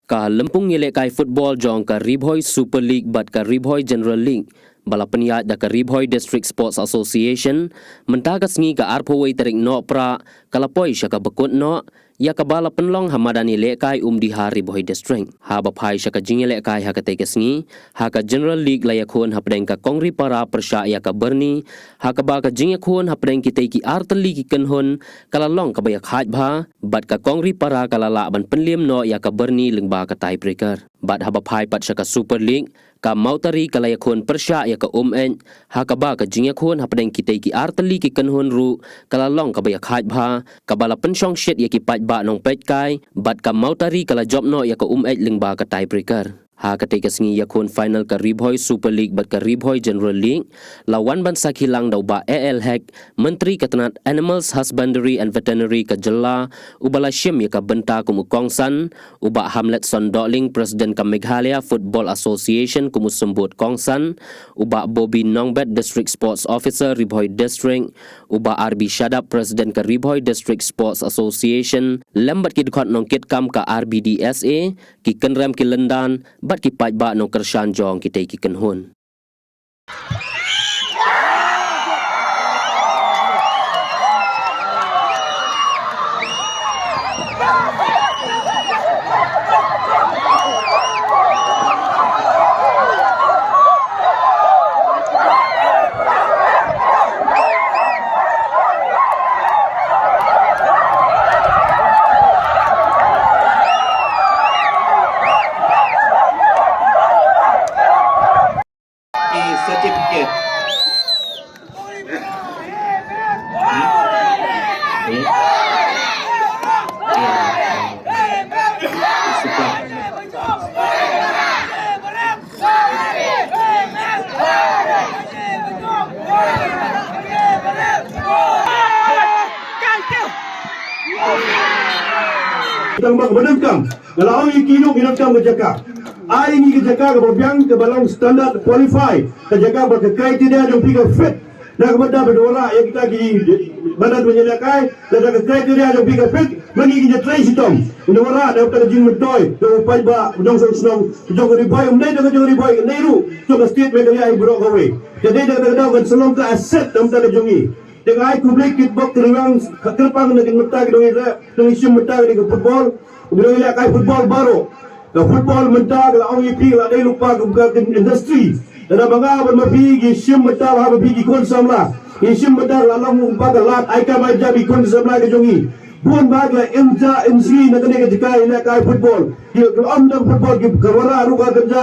Ka lempung yelek kai football jong ka Ribhoi Super League bat ka Ribhoi General League. Bala peniat da ka Ribhoi District Sports Association mentagas ngi ka arpowai tarik no pra kalapoi syaka bekut no ya ka bala penlong hamadani lekai di ha Ribhoi District. Ha bapai syaka jingi lekai ha ka tegas ngi ha ka General League layakun ha pedeng ka kongri para persya ya ka berni ha ka ba ka jingi kun ha pedeng ki teki arteli ki kenhun kalalong ka bayak haj ba bat ka kongri para kalala ban penlim no ya ka berni lengba ka tiebreaker. Bat ha bapai pat syaka Super League ka mautari kalayakun persya ya ka en ha ka ba ka jingi kun ha pedeng ki teki arteli ki kenhun ru kalalong ka bayak haj ba ka bala pensyong shit ya ki pat ba nong pet kai bat ka mautari kala job no ya ka lengba ka tiebreaker. Ha ketika sengi yakun final ka Ribhoi Super League bat ka Ribhoi General League lawan ban sakilang daw ba AL Hek Menteri Ketenat Animals Husbandry and Veterinary ka Jella ubala syem ya ka benta kumu Kongsan uba Hamlet Sondokling Presiden ka Meghalaya Football Association kumu sembut Kongsan uba Bobby Nongbet District Sports Officer Ribhoi District uba RB Shadap Presiden ka Ribhoi District Sports Association lembat ki dukhat nongkit kam ka RBDSA ki kenrem ki lendan bat ki paj ba nong kershan jong ki teki kenhun. Certificate. Tambah menangkam kalau orang kini menangkam bercakap ai ni kerja ke berbiang ke balong standard qualify kerja berkekai tidak yang tiga fit nak benda berdua yang kita di badan menyelakai dan kekai tidak yang tiga fit bagi kita try sitom berdua dah kita jing metoy tu upai ba jong senong jong ribai umdai dah jong ribai neiru tu state mereka ai bro gawe jadi dah kita kan selong ke asset dalam tanda jongi dengan ai publik kitbok terang kerpang nak meta ke dongi dongi sim meta ke football dongi kai football baru ke football mentah ke orang pi la dai lupa ke industri dan bangga bermapi gi sim meta ha mapi gi konsam la gi sim meta la long umpa ke lat ai ka mai jabi konsam la ke jongi buan bag la imja mc nak ne ke dikai na kai football ki am dang football ki karwara ru ka kerja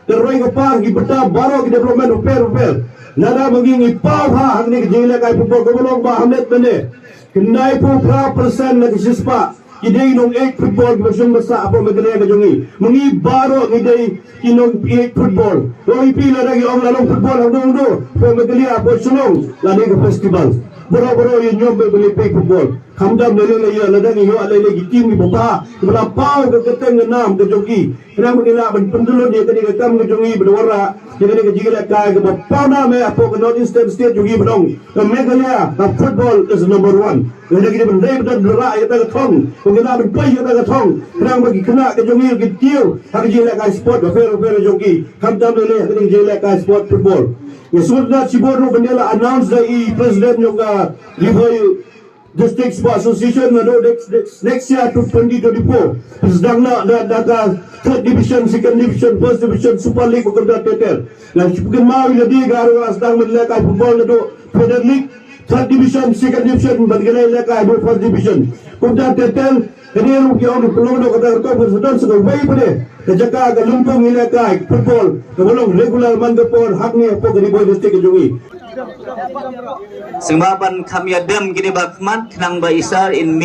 teroi ke par ki beta baru ki development upel nada mengingi pau ha ne ke jila kai football ko long ba hamlet bene kenai pu pra persen na kispa idei nong 8 football bersung besar apa megalaya ke jongi mengi baro idei kinong 8 football oi pila lagi orang lalong football hando po megalaya po sulong lani ke festival boro-boro yang nyombe beli pay football kamdam lele ya ladang yo alele gitim ni bapa bela pau ke keteng enam ke jogi kena mengira ben pendulun dia tadi ke kam ke jongi berdora dia tadi ke jigala kai ke bapa na me apo ke north eastern state jogi bedong ke megalaya the football is number 1 dia kita bendai betul dora ya ta ke thong kena ben pai ya ta ke thong kena bagi kena ke jongi ke tiu hak jigala kai sport fair jogi kamdam lele ke jigala kai sport football ya sudah ciboru bendela announce dari presiden juga Ribhoi District Sports Association next year to 2024 sedang nak third division, second division, first division, Super League bekerja tetel dan mungkin mau jadi garu sedang melekai football itu Premier League third division, second division bagaimana melekai first division bekerja tetel ini rugi orang pelong kata kau bersedang segala baik pada kejaga agak lumpung melekai football kebolong regular mandepor haknya apa Ribhoi District kejongi Sembaban kami adem kini bakman kenang ba isar in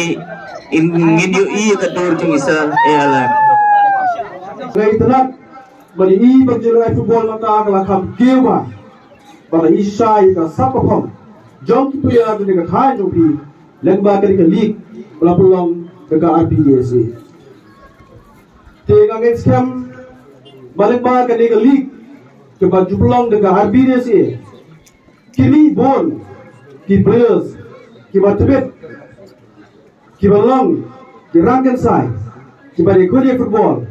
nginyo i kadur jung isar ala. Ngay tanak bali i bagjelai football maka kala kam kewa bala isai ka sapapam jong ki puya de ka khai jo pi lengba ka league bala pulong ka RPDSA te ga next time balengba ka league ke ba jupulong de ka RPDSA kini ball ki players ki batbet ki balong ki ranken sai ki bari kodi football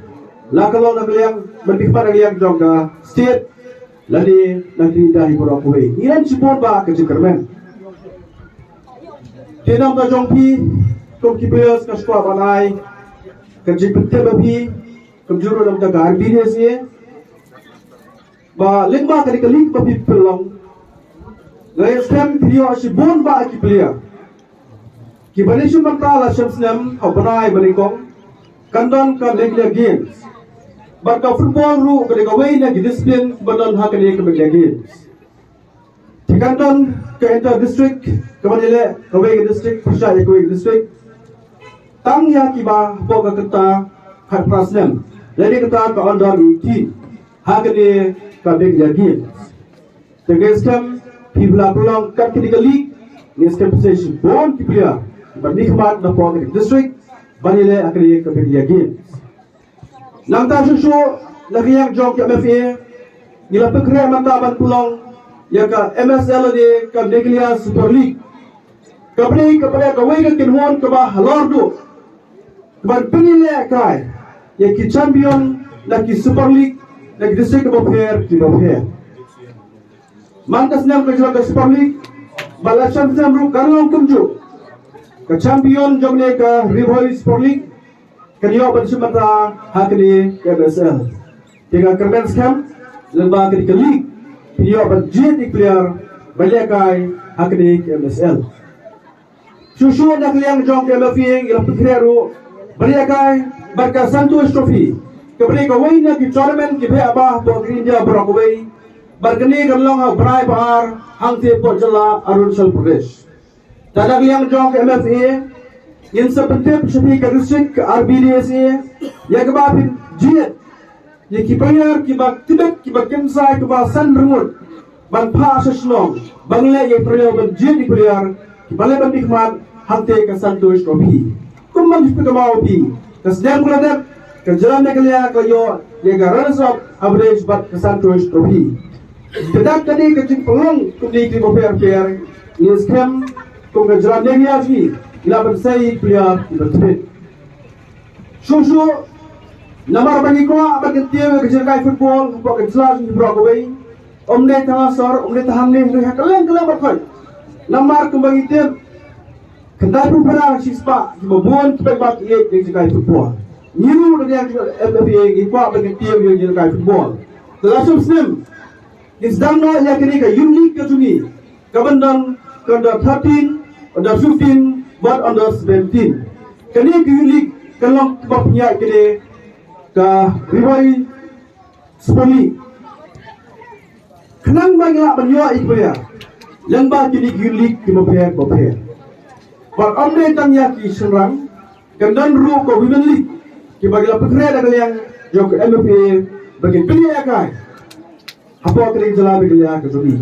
La kalau nak liang berdikhmat liang jong ka state ladi nak dah ibu aku wei. Iran support ba ke Jerman. Tenam ka jong pi kom ki players ka squad banai ke jipte ba pi kom juro nam ta gar bi ne se ba lingba ka di lik ba pi pelong. Gaya stem video si bon ba ki player. Ki bani shuman ta la shamsnam au banai bani kong kandon ka legle games. Barka football ru ka de wei na discipline badan ha ka de ka legle games. Tikandon ka inter district ka banile ka wei district persya ka wei district. Tang ya ki ba bo ka kata khat prasnam. Jadi kata ka under 18 ha ka de ka legle games. Tegestem pibla pulang kat ke league ni station bon ki player. Bernikmat na po ng district banile akri ka legle games. Nang ta susu lagiyang jog ya MFA nila pekre mantaban pulang ya ka MSL de ka Neglia Super League kabri kepada kawai ka kinhon ka ba halordo ban pinile kai ya ki champion na ki Super League na ki district ba fair ki ba fair mantas nam ka jog Super League bala champion ru karong kumju ka champion jogne ka Rivoy Super League kaniyo bersumata hakni KBSL. Tiga kerben scam lemba ke league kaniyo berjet player balikai hakni KBSL. Susu nak liang jong KBFI ilang pikreru balikai barka Santos Trophy. Kepada kawai na ki tournament ki be abah to India Brokaway barkani kalong ha brai bahar hangte pojala Arunachal Pradesh. Tadak liang jong KBFI in sepenting seperti kadusik RBDS ya kebabin jiat ya kipayar kibak tibet kibak kemsai kibak san rengut ban pa seslong bangle ya perlu berjiat dipayar kibale bandikmat hante ke Santos Trophy kumang seperti mau pi kesediaan kuladak kejalan negelia kayo ya runners up average bat ke Santos Trophy kedak tadi kecil pelong kumdi di paper ni scam kum kejalan negelia sih ila bersai player berbeda. Susu namar bagi ko abad ketiak kejarkai football buat kejelas di Brokaway. Omne tangasor, omne tahang ni rehat kalian berkoi. Namar kembali tim kendai pun pernah sispa di babuan sebab ia kejarkai football. Niru dengan FFA gipa abad ketiak kejarkai football. Telasum slim. Isdam no ia kini ke unique ke sini. Kabandang under 13, under 15 but under 17. Kani unique kalau bapnya kini ke Rivoy Super League. Kenang banyak banyak ikutnya. Lembah kini unique di bapnya. But amne tanya ki serang kendan ru ko Women League. Ki bagi la pekre ada yang jok MFA bagi pilih akai. Apa kini jalan bagi ya ke sini.